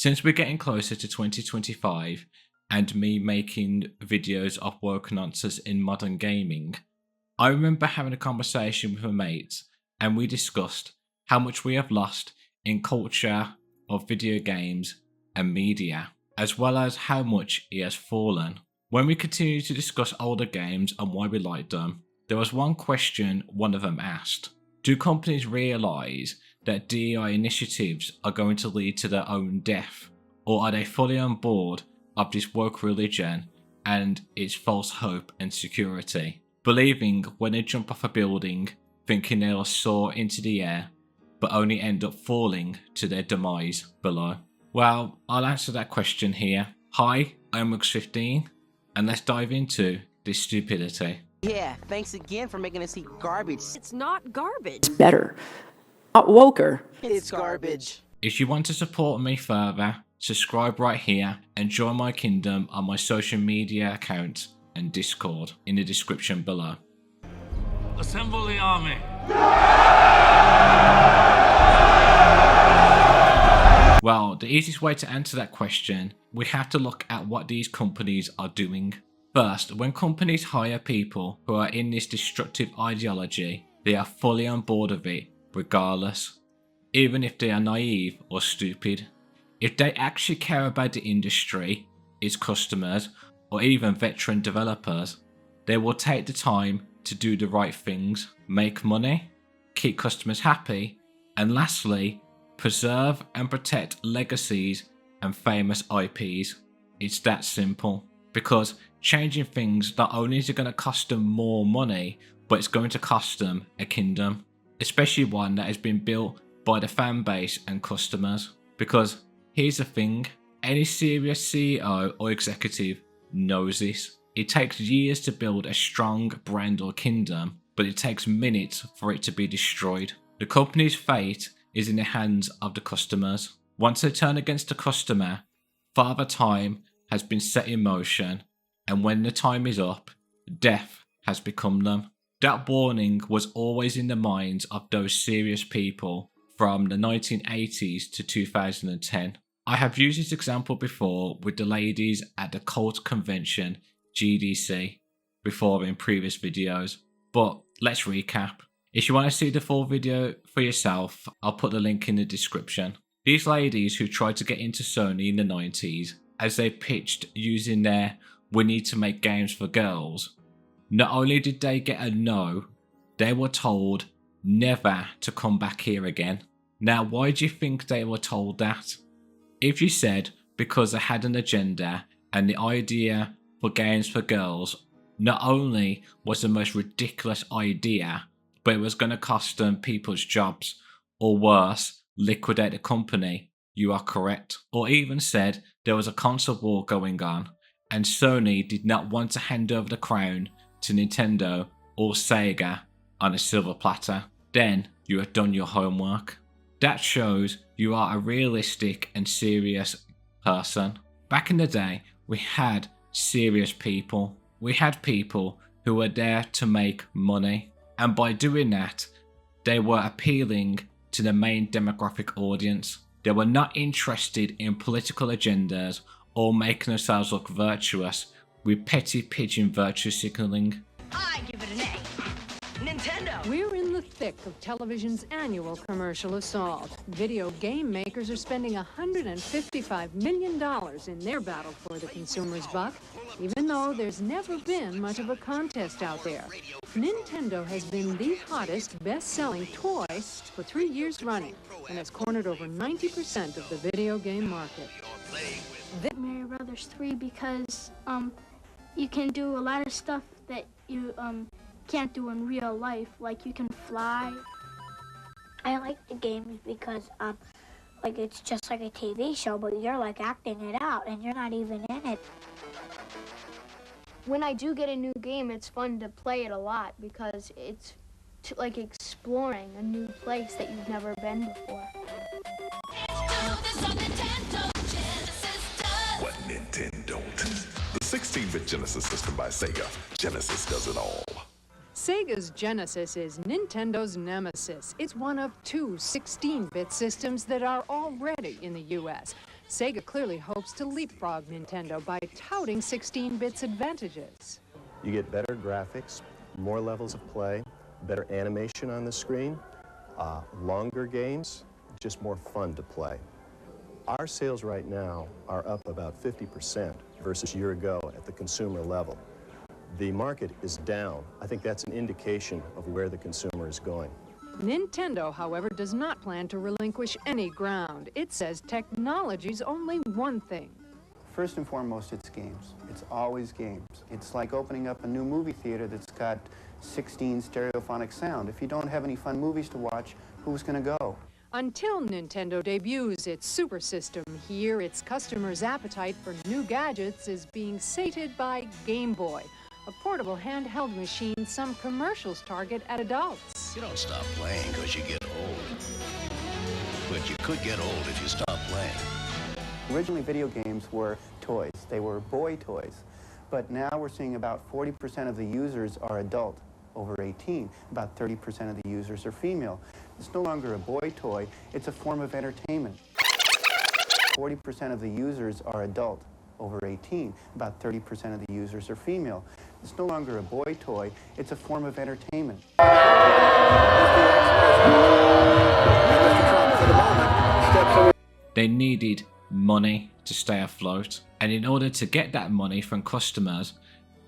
Since we're getting closer to 2025 and me making videos of woke nonsense in modern gaming, I remember having a conversation with a mate and we discussed how much we have lost in culture of video games and media, as well as how much it has fallen. When we continued to discuss older games and why we liked them, there was one question one of them asked. Do companies realise that DEI initiatives are going to lead to their own death? Or are they fully on board of this woke religion and its false hope and security? Believing when they jump off a building, thinking they'll soar into the air, but only end up falling to their demise below? Well, I'll answer that question here. Hi, I'm Mux15, and let's dive into this stupidity. Yeah, thanks again for making us eat garbage. It's not garbage. It's better. Not woker. It's garbage. If you want to support me further, subscribe right here and join my kingdom on my social media account and Discord in the description below. Assemble the army. Well, the easiest way to answer that question, we have to look at what these companies are doing. First, when companies hire people who are in this destructive ideology, they are fully on board of it regardless, even if they are naive or stupid. If they actually care about the industry, its customers, or even veteran developers, they will take the time to do the right things, make money, keep customers happy, and lastly, preserve and protect legacies and famous IPs. It's that simple. Because changing things not only is it going to cost them more money, but it's going to cost them a kingdom, especially one that has been built by the fan base and customers. Because here's the thing, any serious CEO or executive knows this. It takes years to build a strong brand or kingdom, but it takes minutes for it to be destroyed. The company's fate is in the hands of the customers. Once they turn against the customer, Father Time has been set in motion, and when the time is up, death has become them. That warning was always in the minds of those serious people from the 1980s to 2010. I have used this example before with the ladies at the cult convention GDC before in previous videos, but let's recap. If you want to see the full video for yourself, I'll put the link in the description. These ladies who tried to get into Sony in the 90s, as they pitched using their "we need to make games for girls," not only did they get a no, they were told never to come back here again. Now, why do you think they were told that? If you said because they had an agenda and the idea for games for girls not only was the most ridiculous idea, but it was going to cost them people's jobs, or worse, liquidate the company, you are correct. Or even said there was a console war going on and Sony did not want to hand over the crown to Nintendo or Sega on a silver platter, then you have done your homework. That shows you are a realistic and serious person. Back in the day, we had serious people. We had people who were there to make money, and by doing that, they were appealing to the main demographic audience. They were not interested in political agendas or making themselves look virtuous with petty pigeon virtue signaling. I give it an A. Nintendo! We're in the thick of television's annual commercial assault. Video game makers are spending $155 million in their battle for the consumer's buck, even though there's never been much of a contest out there. Nintendo has been the hottest, best-selling toy for 3 years running, and has cornered over 90% of the video game market. Mario Brothers 3 because you can do a lot of stuff that you can't do in real life, like you can fly. I like the games because like it's just like a TV show, but you're like acting it out and you're not even in it. When I do get a new game, it's fun to play it a lot because it's like exploring a new place that you've never been before. What Nintendo don't? The 16-bit Genesis system by Sega. Genesis does it all. Sega's Genesis is Nintendo's nemesis. It's one of two 16-bit systems that are already in the U.S. Sega clearly hopes to leapfrog Nintendo by touting 16-bit's advantages. You get better graphics, more levels of play, better animation on the screen, longer games, just more fun to play. Our sales right now are up about 50% versus a year ago at the consumer level. The market is down. I think that's an indication of where the consumer is going. Nintendo, however, does not plan to relinquish any ground. It says technology's only one thing. First and foremost, it's games. It's always games. It's like opening up a new movie theater that's got 16 stereophonic sound. If you don't have any fun movies to watch, who's going to go? Until Nintendo debuts its Super System here, its customers' appetite for new gadgets is being sated by Game Boy, a portable handheld machine some commercials target at adults. You don't stop playing because you get old. But you could get old if you stop playing. Originally, video games were toys. They were boy toys. But now we're seeing about 40% of the users are adult, over 18. About 30% of the users are female. It's no longer a boy toy. It's a form of entertainment. 40% of the users are adult, over 18. About 30% of the users are female. It's no longer a boy toy. It's a form of entertainment. They needed money to stay afloat, and in order to get that money from customers,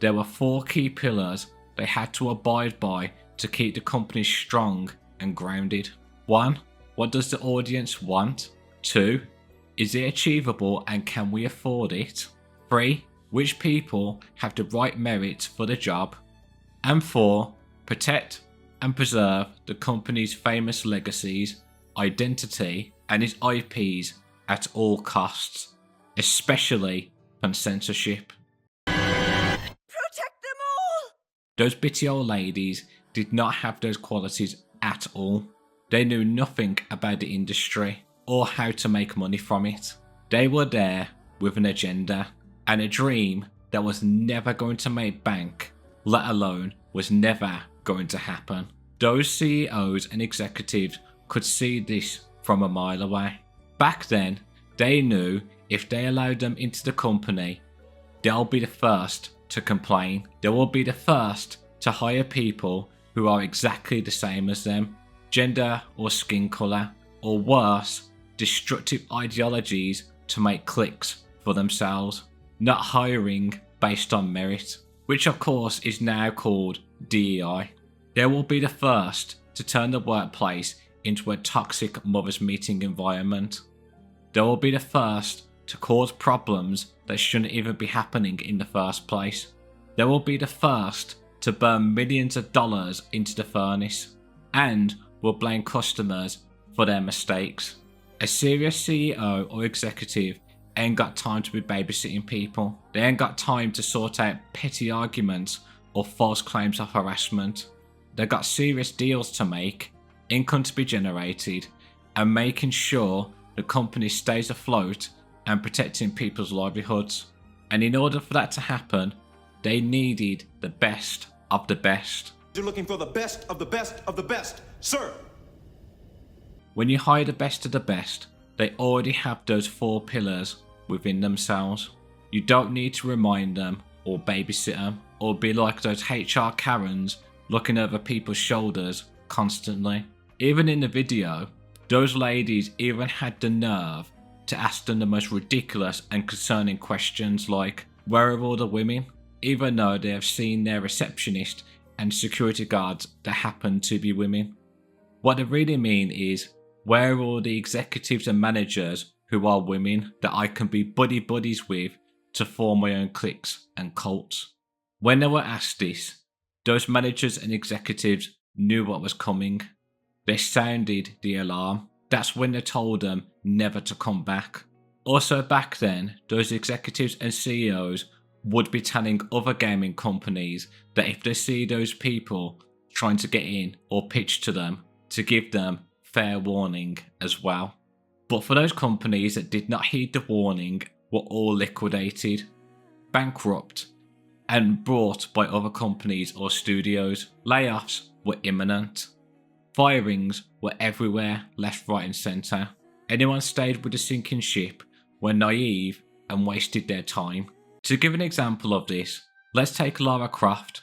there were 4 key pillars they had to abide by to keep the company strong and grounded. 1. What does the audience want? 2. Is it achievable and can we afford it? 3. Which people have the right merit for the job? And 4. Protect and preserve the company's famous legacies, identity, and its IPs at all costs, especially from censorship. Protect them all! Those bitty old ladies did not have those qualities at all. They knew nothing about the industry or how to make money from it. They were there with an agenda and a dream that was never going to make bank, let alone was never going to happen. Those CEOs and executives could see this from a mile away. Back then, they knew if they allowed them into the company, they'll be the first to complain. They will be the first to hire people who are exactly the same as them, gender or skin colour, or worse, destructive ideologies to make clicks for themselves, not hiring based on merit, which of course is now called DEI. They will be the first to turn the workplace into a toxic mothers meeting environment. They will be the first to cause problems that shouldn't even be happening in the first place. They will be the first to burn millions of dollars into the furnace and will blame customers for their mistakes. A serious CEO or executive ain't got time to be babysitting people. They ain't got time to sort out petty arguments or false claims of harassment. They've got serious deals to make, income to be generated, and making sure the company stays afloat and protecting people's livelihoods. And in order for that to happen, they needed the best of the best. You're looking for the best of the best of the best, sir. When you hire the best of the best, they already have those 4 pillars within themselves. You don't need to remind them or babysit them or be like those HR Karens looking over people's shoulders constantly. Even in the video, those ladies even had the nerve to ask them the most ridiculous and concerning questions like, where are all the women? Even though they have seen their receptionist and security guards that happen to be women. What they really mean is, where are all the executives and managers who are women that I can be buddies with to form my own cliques and cults? When they were asked this, those managers and executives knew what was coming. They sounded the alarm. That's when they told them never to come back. Also back then, those executives and CEOs would be telling other gaming companies that if they see those people trying to get in or pitch to them, to give them fair warning as well. But for those companies that did not heed the warning, were all liquidated, bankrupt, and bought by other companies or studios. Layoffs were imminent. Firings were everywhere, left, right and centre. Anyone stayed with the sinking ship were naive and wasted their time. To give an example of this, let's take Lara Croft,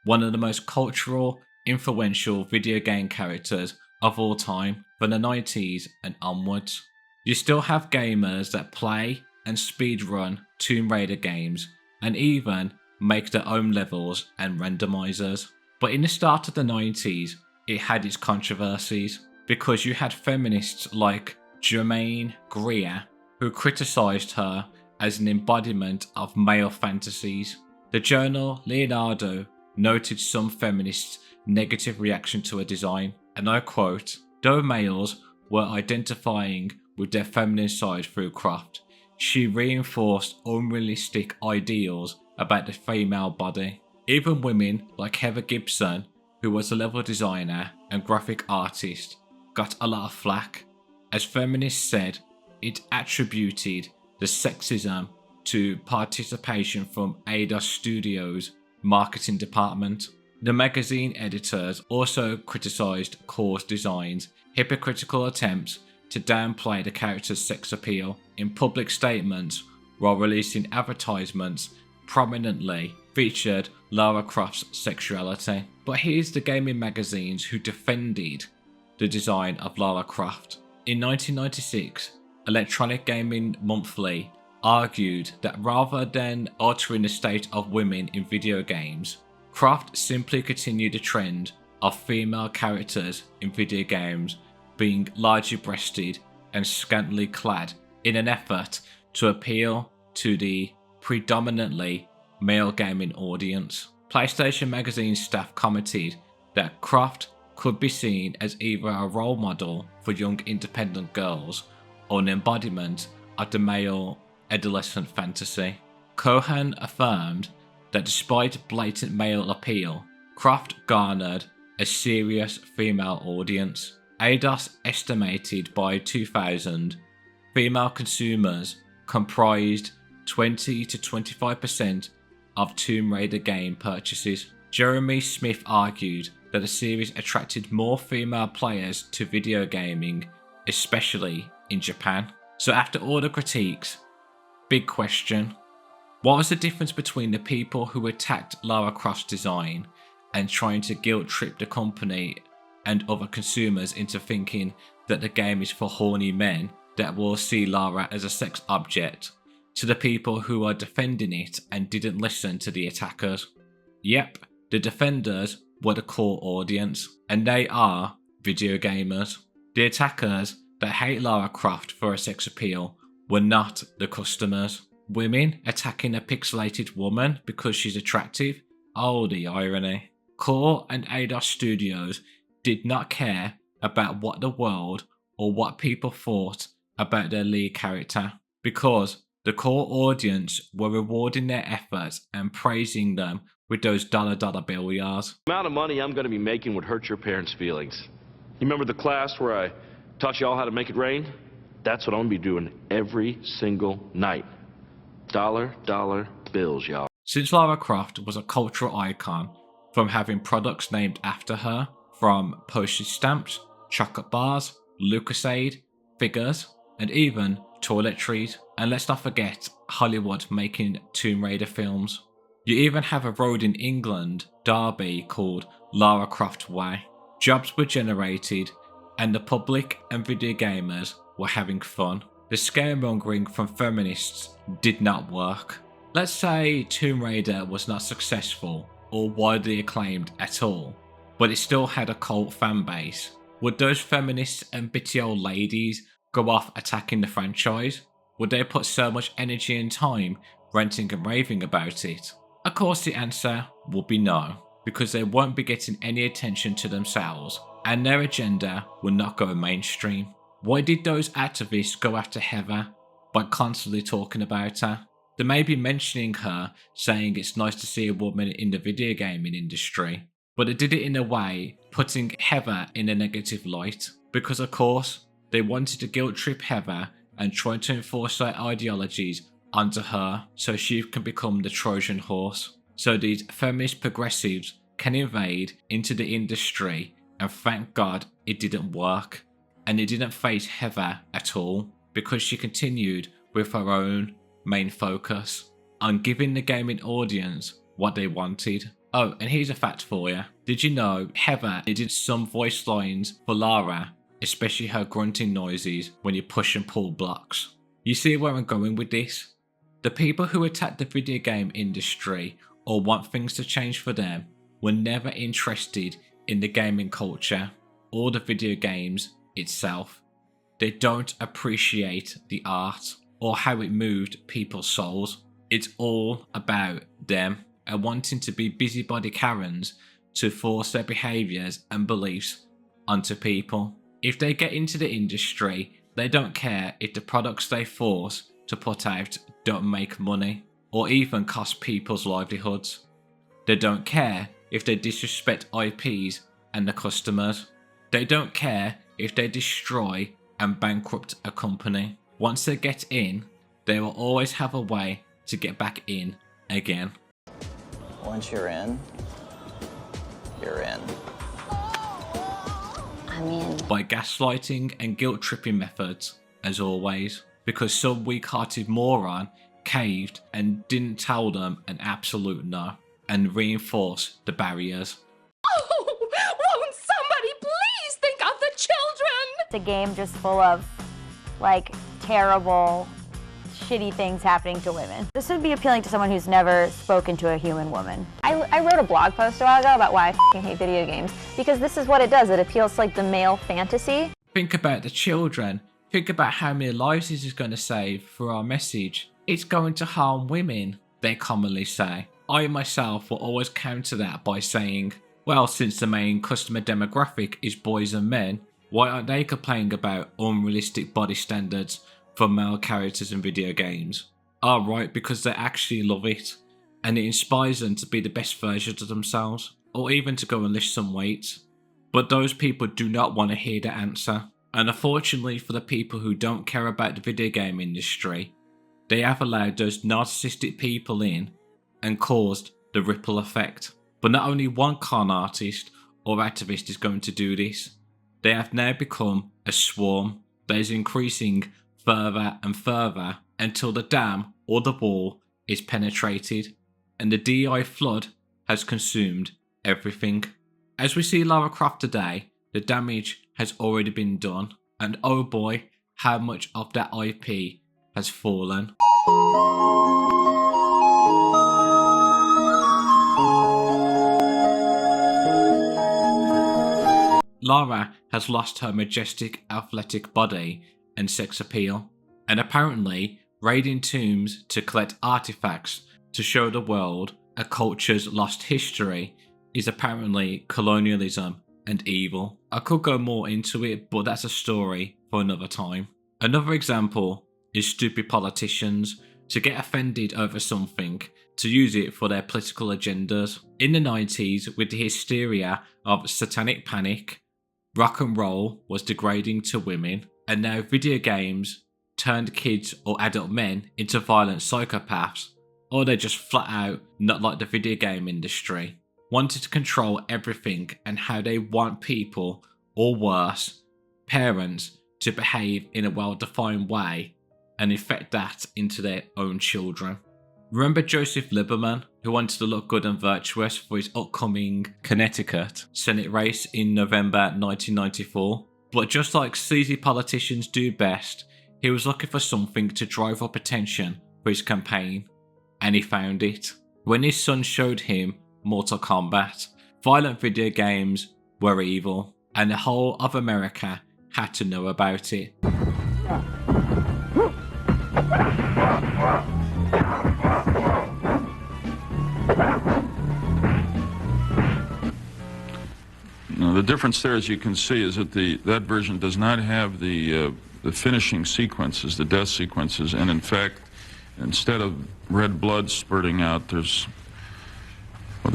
one of the most cultural, influential video game characters of all time from the 90s and onwards. You still have gamers that play and speedrun Tomb Raider games and even make their own levels and randomizers. But in the start of the 90s, it had its controversies because you had feminists like Germaine Greer who criticized her as an embodiment of male fantasies. The journal Leonardo noted some feminists' negative reaction to her design, and I quote, "Though males were identifying with their feminine side through Croft, she reinforced unrealistic ideals about the female body. Even women like Heather Gibson, who was a level designer and graphic artist, got a lot of flack. As feminists said, it attributed the sexism to participation from Eidos Studios' marketing department. The magazine editors also criticised Core's design's hypocritical attempts to downplay the character's sex appeal in public statements while releasing advertisements prominently featured Lara Croft's sexuality. But here's the gaming magazines who defended the design of Lara Croft. In 1996, Electronic Gaming Monthly argued that rather than altering the state of women in video games, Croft simply continued the trend of female characters in video games being largely breasted and scantily clad in an effort to appeal to the predominantly male gaming audience. PlayStation Magazine staff commented that Croft could be seen as either a role model for young independent girls or an embodiment of the male adolescent fantasy. Cohen affirmed that despite blatant male appeal, Croft garnered a serious female audience. Eidos estimated by 2000, female consumers comprised 20 to 25% of Tomb Raider game purchases. Jeremy Smith argued that the series attracted more female players to video gaming, especially in Japan. So after all the critiques, big question: what was the difference between the people who attacked Lara Croft's design and trying to guilt trip the company and other consumers into thinking that the game is for horny men that will see Lara as a sex object, to the people who are defending it and didn't listen to the attackers? Yep, the defenders were the core audience, and they are video gamers. The attackers that hate Lara Croft for her sex appeal were not the customers. Women attacking a pixelated woman because she's attractive? Oh, the irony. Core and Eidos Studios did not care about what the world or what people thought about their lead character, because the core audience were rewarding their efforts and praising them with those dollar bill yards. The amount of money I'm going to be making would hurt your parents' feelings. You remember the class where I taught you all how to make it rain? That's what I'm going to be doing every single night. Dollar bills, y'all. Since Lara Croft was a cultural icon, from having products named after her, from postage stamps, chocolate bars, Lucasade, figures, and even toiletries. And let's not forget Hollywood making Tomb Raider films. You even have a road in England, Derby, called Lara Croft Way. Jobs were generated, and the public and video gamers were having fun. The scaremongering from feminists did not work. Let's say Tomb Raider was not successful or widely acclaimed at all, but it still had a cult fan base. Would those feminists and bitchy old ladies go off attacking the franchise? Would they put so much energy and time ranting and raving about it? Of course the answer would be no, because they won't be getting any attention to themselves, and their agenda will not go mainstream. Why did those activists go after Heather by constantly talking about her? They may be mentioning her, saying it's nice to see a woman in the video gaming industry, but they did it in a way putting Heather in a negative light, because of course they wanted to guilt trip Heather and try to enforce their ideologies onto her so she can become the Trojan horse, so these feminist progressives can invade into the industry. And thank God it didn't work, and it didn't face Heather at all, because she continued with her own main focus on giving the gaming audience what they wanted. Oh, and here's a fact for you. Did you know Heather did some voice lines for Lara, especially her grunting noises when you push and pull blocks? You see where I'm going with this? The people who attack the video game industry or want things to change for them were never interested in the gaming culture or the video games itself. They don't appreciate the art or how it moved people's souls. It's all about them and wanting to be busybody Karens to force their behaviours and beliefs onto people. If they get into the industry, they don't care if the products they force to put out don't make money or even cost people's livelihoods. They don't care if they disrespect IPs and the customers. They don't care if they destroy and bankrupt a company. Once they get in, they will always have a way to get back in again. Once you're in, you're in. I mean, by gaslighting and guilt-tripping methods, as always, because some weak-hearted moron caved and didn't tell them an absolute no and reinforce the barriers. Oh, won't somebody please think of the children? It's a game just full of, like, terrible, shitty things happening to women. This would be appealing to someone who's never spoken to a human woman. I wrote a blog post a while ago about why I f***ing hate video games, because this is what it does. It appeals to, like, the male fantasy. Think about the children. Think about how many lives this is going to save for our message. It's going to harm women, they commonly say. I myself will always counter that by saying, well, since the main customer demographic is boys and men, why aren't they complaining about unrealistic body standards for male characters in video games? Oh, right, because they actually love it, and it inspires them to be the best versions of themselves, or even to go and lift some weight. But those people do not want to hear the answer, and unfortunately for the people who don't care about the video game industry, they have allowed those narcissistic people in and caused the ripple effect. But not only one con artist or activist is going to do this, they have now become a swarm that is increasing further and further until the dam or the wall is penetrated and the DI flood has consumed everything. As we see Lara Croft today, the damage has already been done, and oh boy, how much of that IP has fallen. Lara has lost her majestic athletic body and sex appeal, and apparently raiding tombs to collect artifacts to show the world a culture's lost history is apparently colonialism and evil. I could go more into it, but that's a story for another time. Another example is stupid politicians to get offended over something to use it for their political agendas. In the 90s, with the hysteria of satanic panic, rock and roll was degrading to women, and now video games turned kids or adult men into violent psychopaths, or they just flat out not like the video game industry, wanted to control everything and how they want people, or worse, parents, to behave in a well-defined way and infect that into their own children. Remember Joseph Lieberman, who wanted to look good and virtuous for his upcoming Connecticut Senate race in November 1994? But just like sleazy politicians do best, he was looking for something to drive up attention for his campaign, and he found it. When his son showed him Mortal Kombat, violent video games were evil, and the whole of America had to know about it. Now, the difference there, as you can see, is that that version does not have the finishing sequences, the death sequences, and in fact, instead of red blood spurting out, there's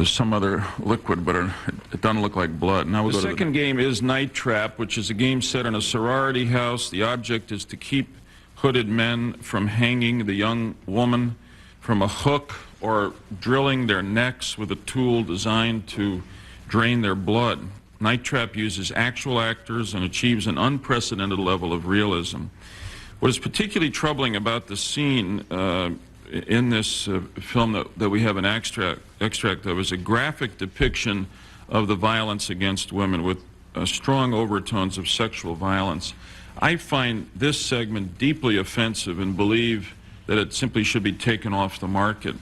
some other liquid, but it doesn't look like blood. Now the second game is Night Trap, which is a game set in a sorority house. The object is to keep hooded men from hanging the young woman from a hook or drilling their necks with a tool designed to drain their blood. Night Trap uses actual actors and achieves an unprecedented level of realism. What is particularly troubling about the scene in this film that we have an extract of is a graphic depiction of the violence against women with strong overtones of sexual violence. I find this segment deeply offensive and believe that it simply should be taken off the market.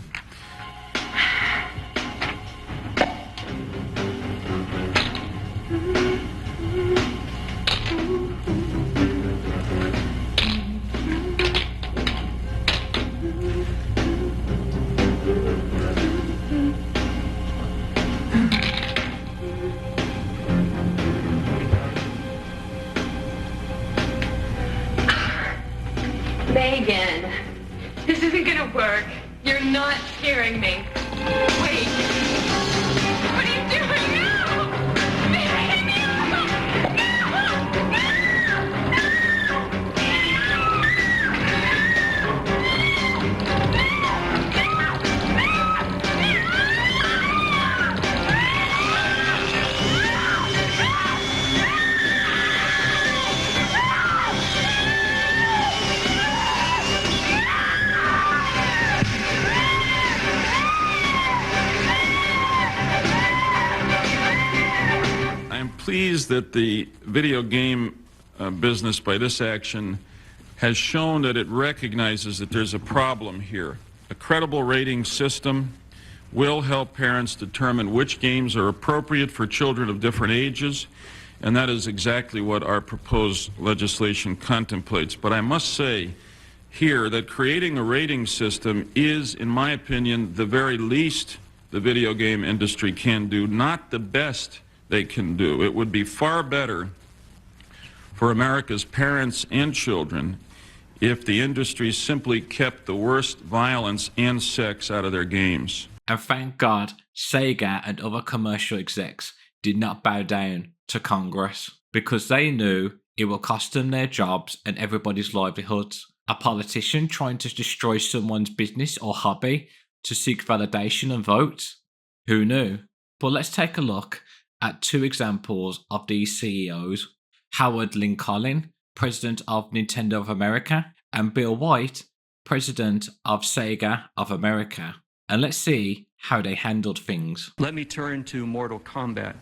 Megan, this isn't gonna work. You're not hearing me. Wait. What are you doing now? Megan, Pleased that the video game business by this action has shown that it recognizes that there's a problem here. A credible rating system will help parents determine which games are appropriate for children of different ages, and that is exactly what our proposed legislation contemplates. But I must say here that creating a rating system is, in my opinion, the very least the video game industry can do, not the best they can do. It would be far better for America's parents and children if the industry simply kept the worst violence and sex out of their games. And thank God, Sega and other commercial execs did not bow down to Congress, because they knew it will cost them their jobs and everybody's livelihoods. A politician trying to destroy someone's business or hobby to seek validation and votes? Who knew? But let's take a look at two examples of these CEOs, Howard Lincoln, President of Nintendo of America, and Bill White, President of Sega of America. And let's see how they handled things. Let me turn to Mortal Kombat.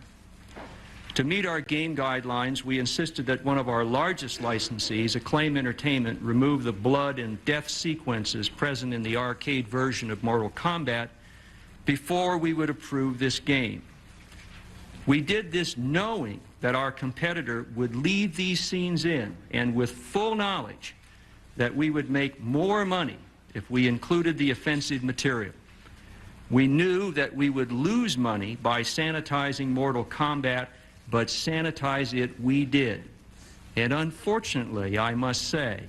To meet our game guidelines, we insisted that one of our largest licensees, Acclaim Entertainment, remove the blood and death sequences present in the arcade version of Mortal Kombat before we would approve this game. We did this knowing that our competitor would leave these scenes in, and with full knowledge that we would make more money if we included the offensive material. We knew that we would lose money by sanitizing Mortal Kombat, but sanitize it we did. And unfortunately, I must say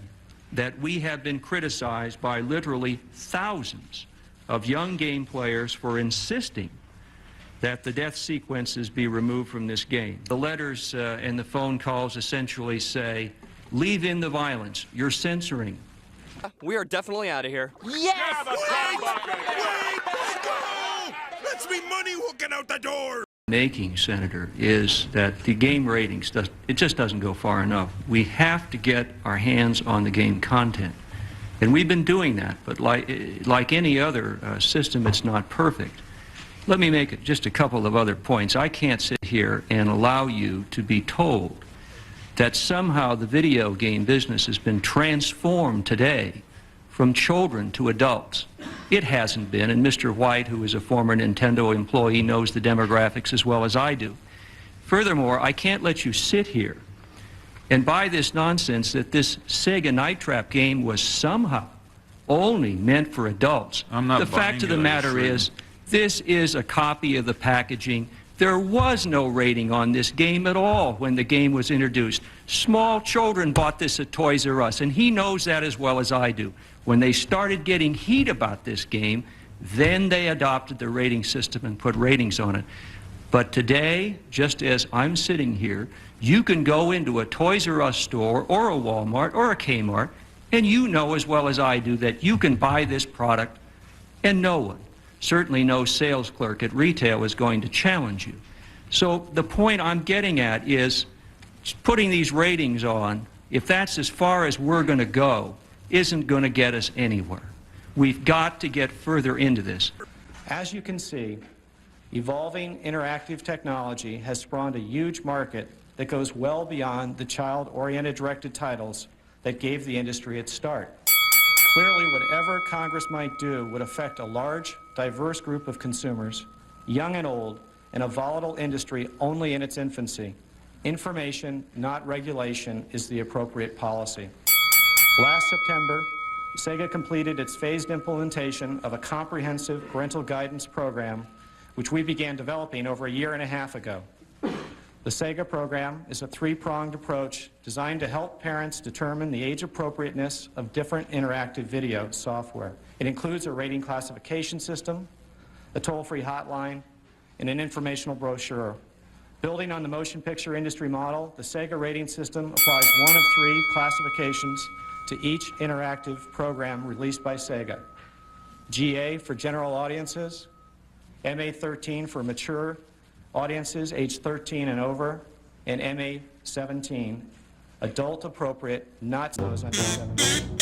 that we have been criticized by literally thousands of young game players for insisting that the death sequences be removed from this game. The letters and the phone calls essentially say, leave in the violence, you're censoring. We are definitely out of here. Yes! Let's be money hooking out the door! Making, Senator, is that the game ratings, it just doesn't go far enough. We have to get our hands on the game content. And we've been doing that, but like any other system, it's not perfect. Let me make just a couple of other points. I can't sit here and allow you to be told that somehow the video game business has been transformed today from children to adults. It hasn't been, and Mr. White, who is a former Nintendo employee, knows the demographics as well as I do. Furthermore, I can't let you sit here and buy this nonsense that this Sega Night Trap game was somehow only meant for adults. I'm not the fact of the matter is, this is a copy of the packaging. There was no rating on this game at all when the game was introduced. Small children bought this at Toys R Us, and he knows that as well as I do. When they started getting heat about this game, then they adopted the rating system and put ratings on it. But today, just as I'm sitting here, you can go into a Toys R Us store or a Walmart or a Kmart, and you know as well as I do that you can buy this product and no one, certainly no sales clerk at retail, is going to challenge you. So the point I'm getting at is putting these ratings on if that's as far as we're going to go, isn't going to get us anywhere. We've got to get further into this. As you can see, evolving interactive technology has spawned a huge market that goes well beyond the child-oriented directed titles that gave the industry its start. Clearly, whatever Congress might do would affect a large, diverse group of consumers, young and old, in a volatile industry only in its infancy. Information, not regulation, is the appropriate policy. Last September, Sega completed its phased implementation of a comprehensive parental guidance program, which we began developing over a year and a half ago. The Sega program is a three-pronged approach designed to help parents determine the age appropriateness of different interactive video software. It includes a rating classification system, a toll-free hotline, and an informational brochure. Building on the motion picture industry model, the Sega rating system applies one of three classifications to each interactive program released by Sega. GA for general audiences, MA13 for mature audiences age 13 and over, and MA17, adult appropriate, not those under 17.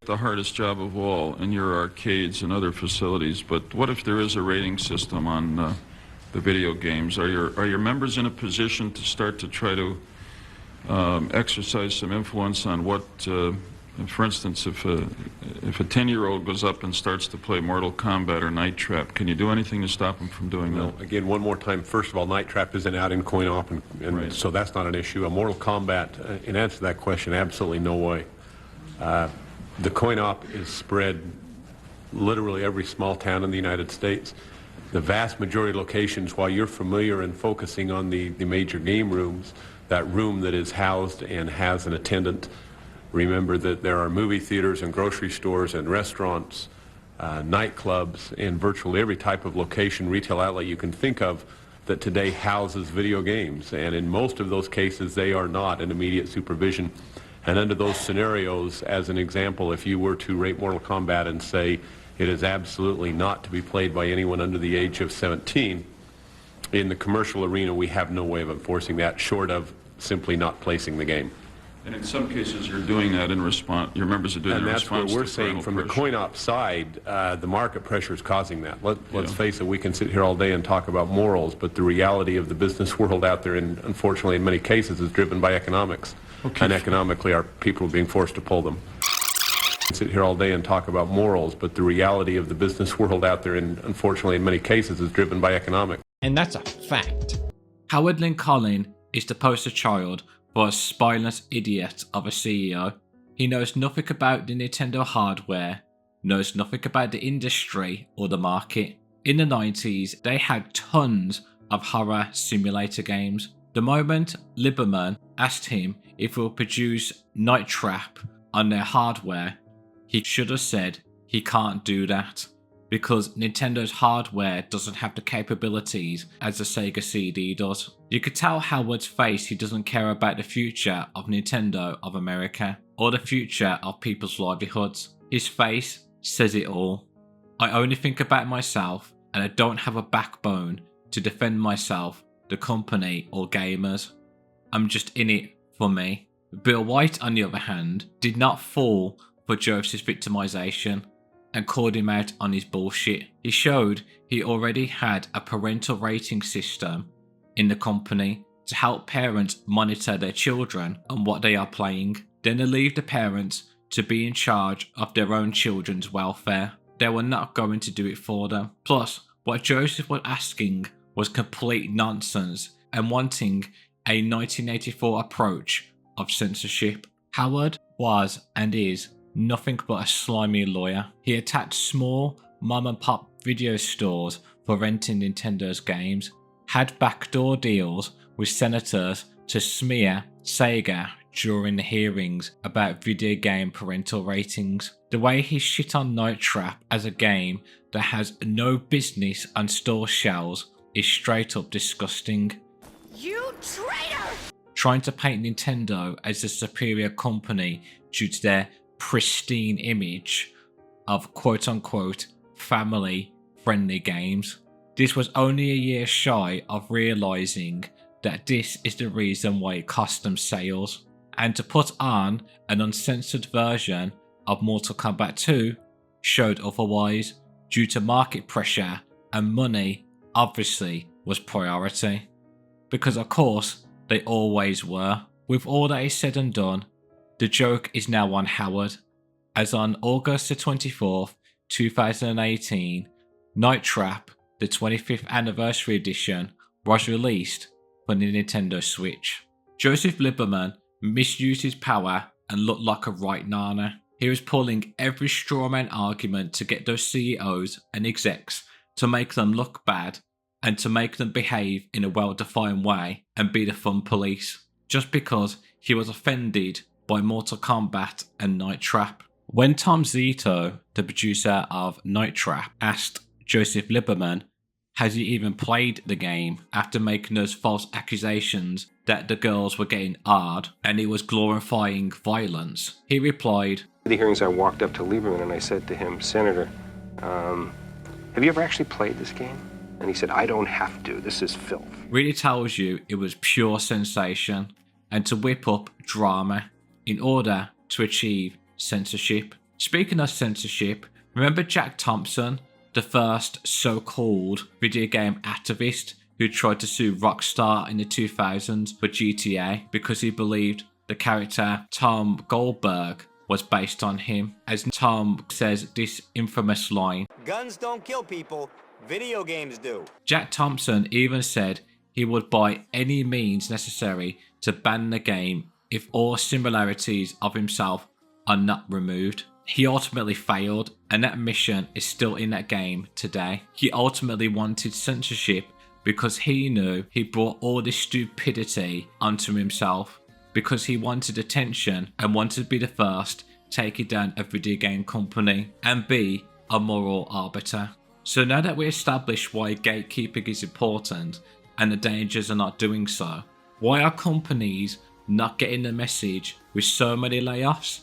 The hardest job of all in your arcades and other facilities, but what if there is a rating system on the video games? Are your members in a position to start to try to exercise some influence on what, for instance, if a 10-year-old goes up and starts to play Mortal Kombat or Night Trap, can you do anything to stop him from doing that? Again, one more time, first of all, Night Trap isn't out in coin-op, and Right. so that's not an issue. A Mortal Kombat, in answer to that question, absolutely no way. The coin-op is spread literally every small town in the United States. The vast majority of locations, while you're familiar and focusing on the major game rooms, that room that is housed and has an attendant, remember that there are movie theaters and grocery stores and restaurants, nightclubs, and virtually every type of location, retail outlet you can think of that today houses video games. And in most of those cases, they are not in immediate supervision. And under those scenarios, as an example, if you were to rate Mortal Kombat and say it is absolutely not to be played by anyone under the age of 17, in the commercial arena, we have no way of enforcing that short of simply not placing the game. And in some cases, you're doing that in response. Your members are doing that in response to And that's what we're saying from the pressure. coin-op side. The market pressure is causing that. Let's face it, we can sit here all day and talk about morals, but the reality of the business world out there, and unfortunately in many cases, is driven by economics. Okay. And economically, our people are being forced to pull them. Sit here all day and talk about morals, but the reality of the business world out there, and unfortunately in many cases, is driven by economics. And that's a fact. Howard Lincoln is the poster child for a spineless idiot of a CEO. He knows nothing about the Nintendo hardware, knows nothing about the industry or the market. In the 90s, they had tons of horror simulator games. The moment Lieberman asked him if he would produce Night Trap on their hardware, he should have said he can't do that because Nintendo's hardware doesn't have the capabilities as the Sega CD does. You could tell Howard's face he doesn't care about the future of Nintendo of America or the future of people's livelihoods. His face says it all. I only think about myself and I don't have a backbone to defend myself, the company or gamers. I'm just in it for me. Bill White, on the other hand, did not fall for Joseph's victimization and called him out on his bullshit. He showed he already had a parental rating system in the company to help parents monitor their children and what they are playing. Then they leave the parents to be in charge of their own children's welfare. They were not going to do it for them. Plus, what Joseph was asking was complete nonsense and wanting a 1984 approach of censorship. Howard was and is nothing but a slimy lawyer. He attacked small mom and pop video stores for renting Nintendo's games, had backdoor deals with senators to smear Sega during the hearings about video game parental ratings. The way he shit on Night Trap as a game that has no business on store shelves is straight up disgusting. You traitor! Trying to paint Nintendo as a superior company due to their pristine image of quote-unquote family-friendly games. This was only a year shy of realising that this is the reason why it cost them sales, and to put on an uncensored version of Mortal Kombat 2 showed otherwise, due to market pressure, and money obviously was priority. Because of course they always were. With all that is said and done, the joke is now on Howard, as on August the 24th, 2018, Night Trap, the 25th anniversary edition, was released for the Nintendo Switch. Joseph Lieberman misused his power and looked like a right nana. He was pulling every strawman argument to get those CEOs and execs to make them look bad and to make them behave in a well-defined way and be the fun police, just because he was offended by Mortal Kombat and Night Trap. When Tom Zito, the producer of Night Trap, asked Joseph Lieberman has he even played the game after making those false accusations that the girls were getting hard and he was glorifying violence, he replied, The hearings, I walked up to Lieberman and I said to him, Senator, have you ever actually played this game? And he said, I don't have to. This is filth. Really tells you it was pure sensation and to whip up drama in order to achieve censorship. Speaking of censorship, remember Jack Thompson, the first so-called video game activist who tried to sue Rockstar in the 2000s for GTA because he believed the character Tom Goldberg was based on him, as Tom says this infamous line, Guns don't kill people, video games do. Jack Thompson even said he would by any means necessary to ban the game if all similarities of himself are not removed. He ultimately failed, and that mission is still in that game today. He ultimately wanted censorship because he knew he brought all this stupidity onto himself, because he wanted attention and wanted to be the first taking down a video game company and be a moral arbiter. So now that we established why gatekeeping is important and the dangers of not doing so, why are companies not getting the message with so many layoffs,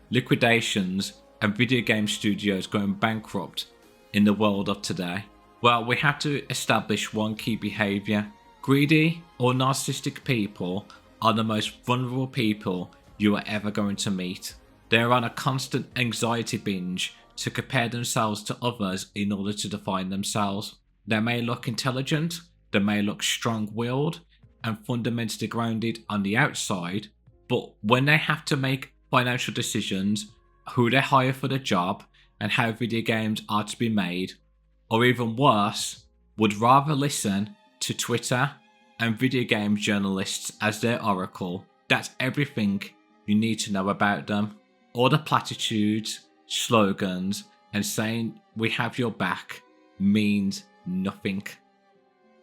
liquidations, and video game studios going bankrupt in the world of today? Well, we have to establish one key behaviour. Greedy or narcissistic people are the most vulnerable people you are ever going to meet. They are on a constant anxiety binge to compare themselves to others in order to define themselves. They may look intelligent, they may look strong-willed and fundamentally grounded on the outside, but when they have to make financial decisions, who they hire for the job, and how video games are to be made, or even worse, would rather listen to Twitter and video game journalists as their oracle. That's everything you need to know about them. All the platitudes, slogans, and saying we have your back means nothing.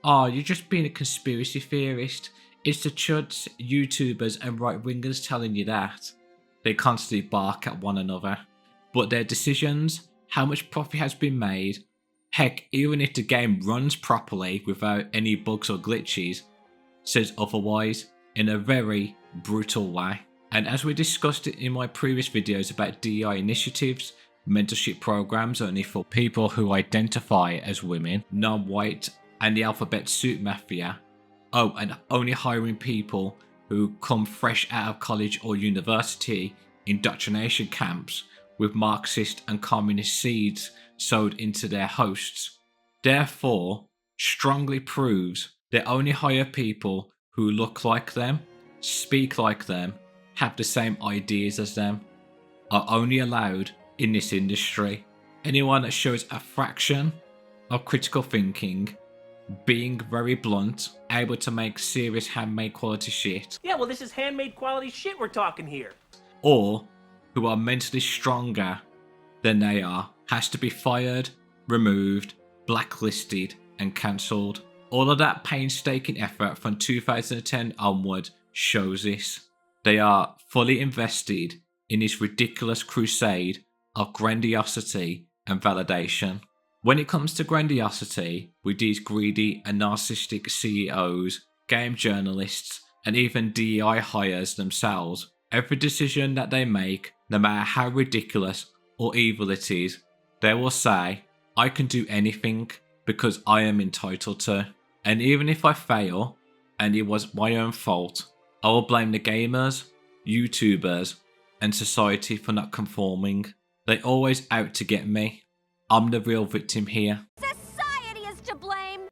Oh, you're just being a conspiracy theorist. It's the chuds, YouTubers, and right-wingers telling you that. They constantly bark at one another. But their decisions, how much profit has been made, heck, even if the game runs properly without any bugs or glitches, says otherwise in a very brutal way. And as we discussed it in my previous videos about DEI initiatives, mentorship programs only for people who identify as women, non-white, and the alphabet soup mafia. Oh, and only hiring people who come fresh out of college or university indoctrination camps with Marxist and communist seeds sowed into their hosts. Therefore, strongly proves they only hire people who look like them, speak like them, have the same ideas as them, are only allowed in this industry. Anyone that shows a fraction of critical thinking, being very blunt, able to make serious handmade quality shit, Yeah, well, this is handmade quality shit we're talking here. or who are mentally stronger than they are, has to be fired, removed, blacklisted, and cancelled. All of that painstaking effort from 2010 onward shows this. They are fully invested in this ridiculous crusade of grandiosity and validation. When it comes to grandiosity, with these greedy and narcissistic CEOs, game journalists, and even DEI hires themselves, every decision that they make, no matter how ridiculous or evil it is, they will say, I can do anything, because I am entitled to. And even if I fail, and it was my own fault, I will blame the gamers, YouTubers, and society for not conforming. They always out to get me. I'm the real victim here. Society is to blame!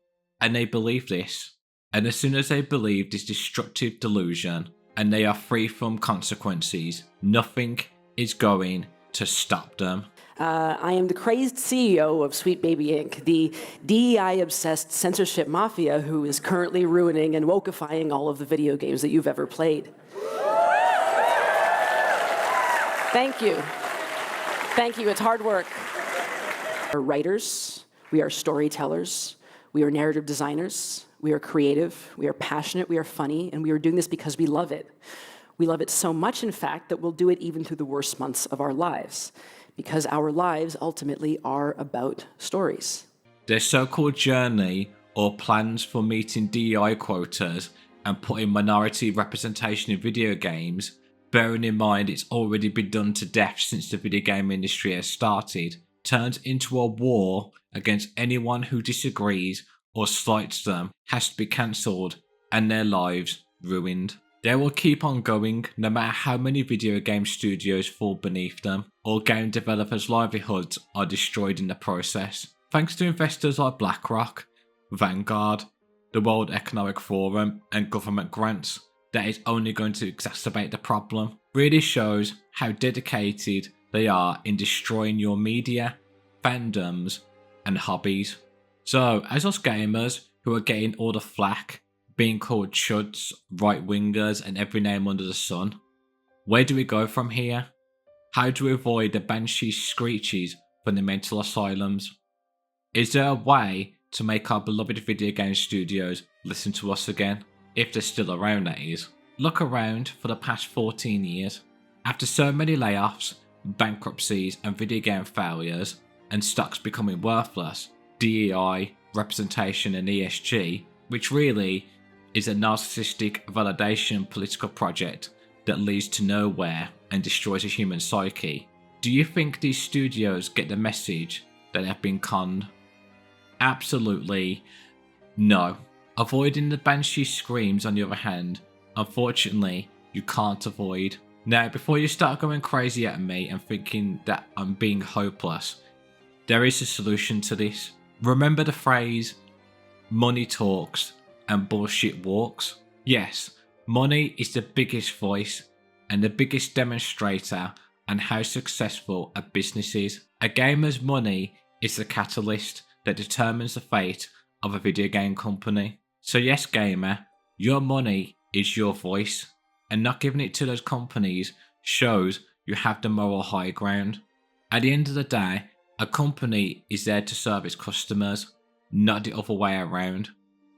And they believe this. And as soon as they believe this destructive delusion, and they are free from consequences, nothing is going to stop them. I am the crazed CEO of Sweet Baby Inc., the DEI-obsessed censorship mafia who is currently ruining and wokeifying all of the video games that you've ever played. Thank you. Thank you, it's hard work. We are writers, we are storytellers, we are narrative designers, we are creative, we are passionate, we are funny, and we are doing this because we love it. We love it so much, in fact, that we'll do it even through the worst months of our lives, because our lives ultimately are about stories. Their so-called journey or plans for meeting DEI quotas and putting minority representation in video games, bearing in mind it's already been done to death since the video game industry has started, turns into a war against anyone who disagrees or slights them, has to be cancelled and their lives ruined. They will keep on going no matter how many video game studios fall beneath them, or game developers' livelihoods are destroyed in the process. Thanks to investors like BlackRock, Vanguard, the World Economic Forum and government grants, that is only going to exacerbate the problem. Really shows how dedicated they are in destroying your media, fandoms and hobbies. So as us gamers who are getting all the flack, being called chuds, right-wingers and every name under the sun, where do we go from here? How do we avoid the banshee screeches from the mental asylums? Is there a way to make our beloved video game studios listen to us again? If they're still around, that is. Look around for the past 14 years. After so many layoffs, bankruptcies and video game failures, and stocks becoming worthless, DEI, representation and ESG, which really is a narcissistic validation political project that leads to nowhere and destroys a human psyche. Do you think these studios get the message that they have been conned? Absolutely no. Avoiding the banshee screams, on the other hand, unfortunately, you can't avoid. Now, before you start going crazy at me and thinking that I'm being hopeless, there is a solution to this. Remember the phrase, money talks and bullshit walks? Yes, money is the biggest voice and the biggest demonstrator on how successful a business is. A gamer's money is the catalyst that determines the fate of a video game company. So yes, gamer, your money is your voice, and not giving it to those companies shows you have the moral high ground. At the end of the day, a company is there to serve its customers, not the other way around.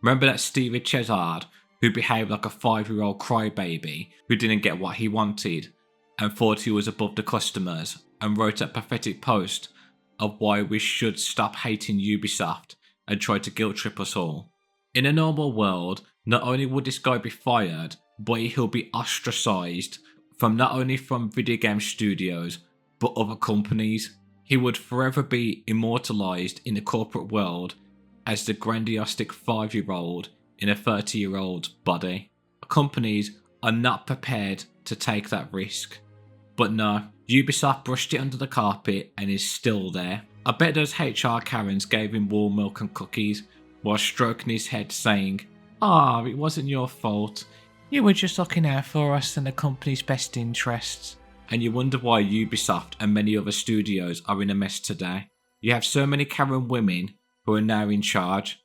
Remember that Stevie Chezard who behaved like a 5-year-old crybaby who didn't get what he wanted and thought he was above the customers, and wrote that pathetic post of why we should stop hating Ubisoft and try to guilt trip us all. In a normal world, not only would this guy be fired, but he'll be ostracized from not only from video game studios, but other companies. He would forever be immortalized in the corporate world as the grandiostic 5-year-old in a 30-year-old's body. Companies are not prepared to take that risk. But no, Ubisoft brushed it under the carpet and is still there. I bet those HR Karens gave him warm milk and cookies while stroking his head saying, "Ah, it wasn't your fault. You were just looking out for us and the company's best interests." And you wonder why Ubisoft and many other studios are in a mess today. You have so many Karen women who are now in charge,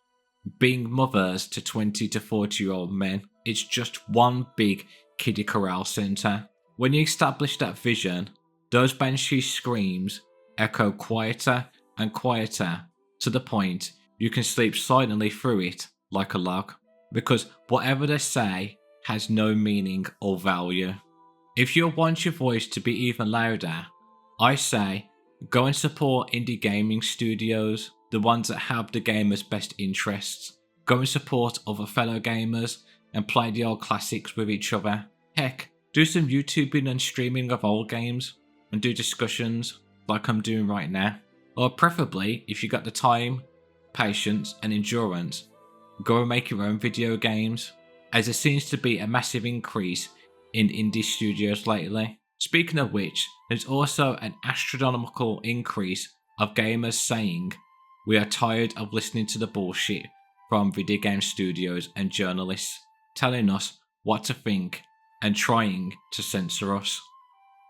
being mothers to 20 to 40-year-old men. It's just one big kiddie corral centre. When you establish that vision, those banshee screams echo quieter and quieter to the point you can sleep silently through it like a log, because whatever they say has no meaning or value. If you want your voice to be even louder, I say go and support indie gaming studios, the ones that have the gamers' best interests. Go and support other fellow gamers and play the old classics with each other. Heck, do some YouTubing and streaming of old games and do discussions like I'm doing right now. Or preferably, if you got the time, patience and endurance, go and make your own video games, as there seems to be a massive increase in indie studios lately. Speaking of which, there's also an astronomical increase of gamers saying we are tired of listening to the bullshit from video game studios and journalists telling us what to think and trying to censor us.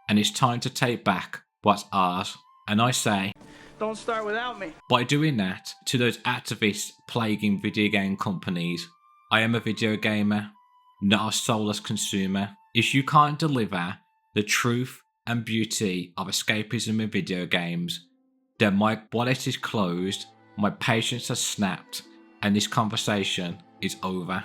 And it's time to take back what's ours. And I say, Don't start without me. by doing that, to those activists plaguing video game companies, I am a video gamer, not a soulless consumer. If you can't deliver the truth and beauty of escapism in video games, then my wallet is closed, my patience has snapped, and this conversation is over.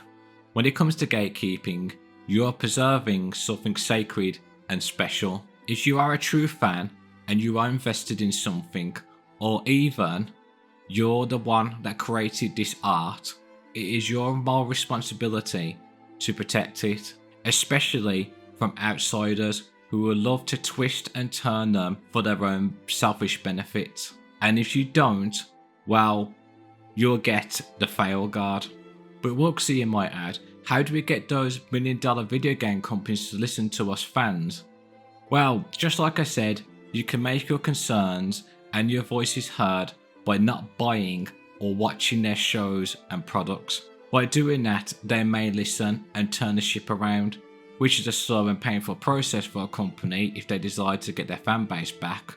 When it comes to gatekeeping, you are preserving something sacred and special. If you are a true fan and you are invested in something, or even you're the one that created this art, it is your moral responsibility to protect it, especially from outsiders who will love to twist and turn them for their own selfish benefits. And if you don't, well, you'll get the fail guard. But Wuxie, you might add, how do we get those $1 million video game companies to listen to us fans? Well, just like I said, you can make your concerns and your voices heard by not buying or watching their shows and products. By doing that, they may listen and turn the ship around, which is a slow and painful process for a company if they decide to get their fan base back.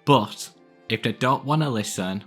But if they don't want to listen,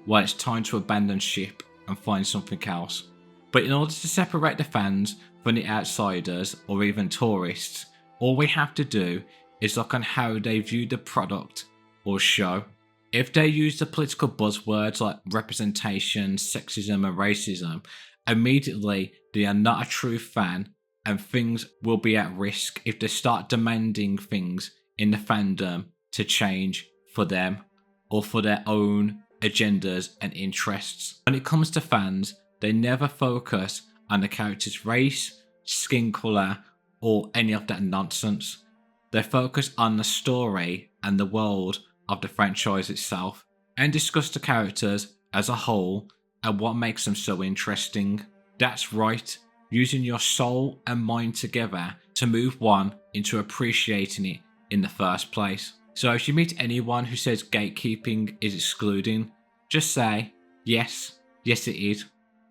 well, it's time to abandon ship and find something else. But in order to separate the fans from the outsiders or even tourists, all we have to do is look on how they view the product or show. If they use the political buzzwords like representation, sexism and racism, immediately they are not a true fan, and things will be at risk if they start demanding things in the fandom to change for them or for their own agendas and interests. When it comes to fans, they never focus on the character's race, skin colour or any of that nonsense. They focus on the story and the world of the franchise itself and discuss the characters as a whole and what makes them so interesting. That's right, using your soul and mind together to move one into appreciating it in the first place. So if you meet anyone who says gatekeeping is excluding, just say, yes it is,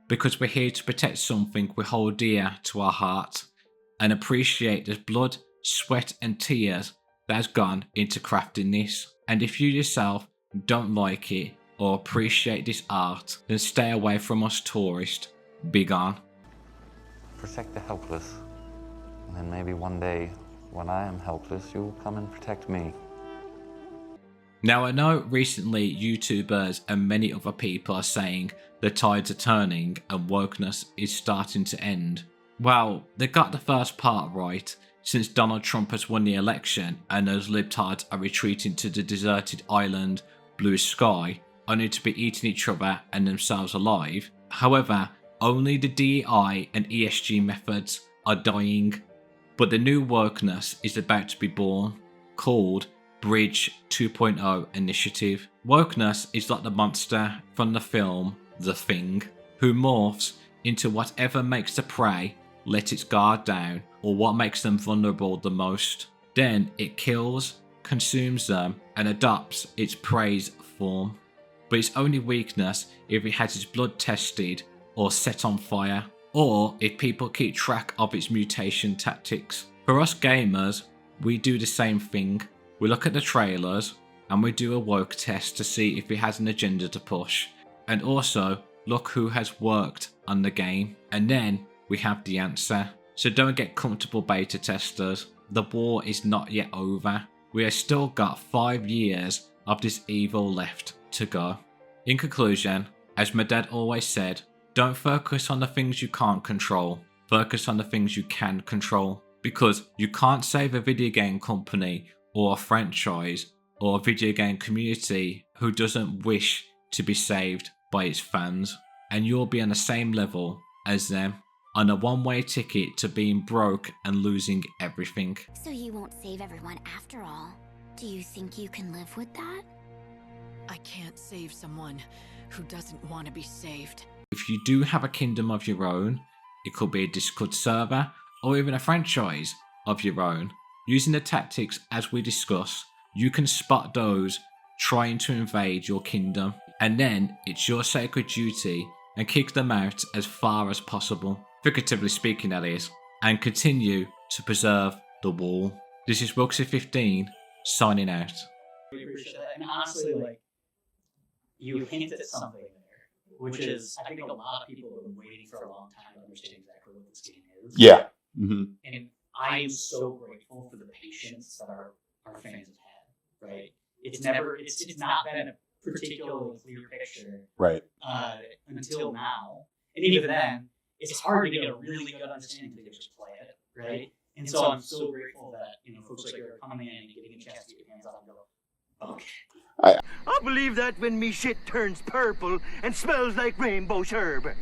because we're here to protect something we hold dear to our hearts and appreciate the blood, sweat and tears that has gone into crafting this. And if you yourself don't like it or appreciate this art, then stay away from us tourists. Be gone. Protect the helpless. And then maybe one day, when I am helpless, you will come and protect me. Now I know recently YouTubers and many other people are saying the tides are turning and wokeness is starting to end. Well, they got the first part right, since Donald Trump has won the election and those libtards are retreating to the deserted island Blue Sky, only to be eating each other and themselves alive. However, only the DEI and ESG methods are dying, but the new wokeness is about to be born, called Bridge 2.0 Initiative. Wokeness is like the monster from the film The Thing, who morphs into whatever makes the prey let its guard down or what makes them vulnerable the most. Then it kills, consumes them and adopts its prey's form. But its only weakness if it has its blood tested or set on fire, or if people keep track of its mutation tactics. For us gamers, we do the same thing. We look at the trailers and we do a woke test to see if it has an agenda to push, and also look who has worked on the game, and then we have the answer. So don't get comfortable beta testers, the war is not yet over. We have still got 5 years of this evil left to go. In conclusion, as my dad always said, don't focus on the things you can't control, focus on the things you can control, because you can't save a video game company or a franchise or a video game community who doesn't wish to be saved by its fans, and you'll be on the same level as them, on a one-way ticket to being broke and losing everything. So you won't save everyone after all. Do you think you can live with that? I can't save someone who doesn't want to be saved. If you do have a kingdom of your own, it could be a Discord server or even a franchise of your own. Using the tactics as we discuss, you can spot those trying to invade your kingdom, and then it's your sacred duty and kick them out as far as possible, figuratively speaking that is, and continue to preserve the wall. This is Wilkesy15 signing out. Really appreciate that. And honestly, like, you hint at something there, which is, I think a lot of people have been waiting for a long time to understand exactly what this game is. Yeah. Mm-hmm. And I am so grateful for the patience that our fans have had, right? It's not been a particularly clear picture. Right. Until now. And even then, it's hard to get a really good understanding until you just play it, right? And so I'm so grateful that, folks like you are coming in and getting a chance to get your hands on it and go, okay. I believe that when me shit turns purple and smells like rainbow sherbet.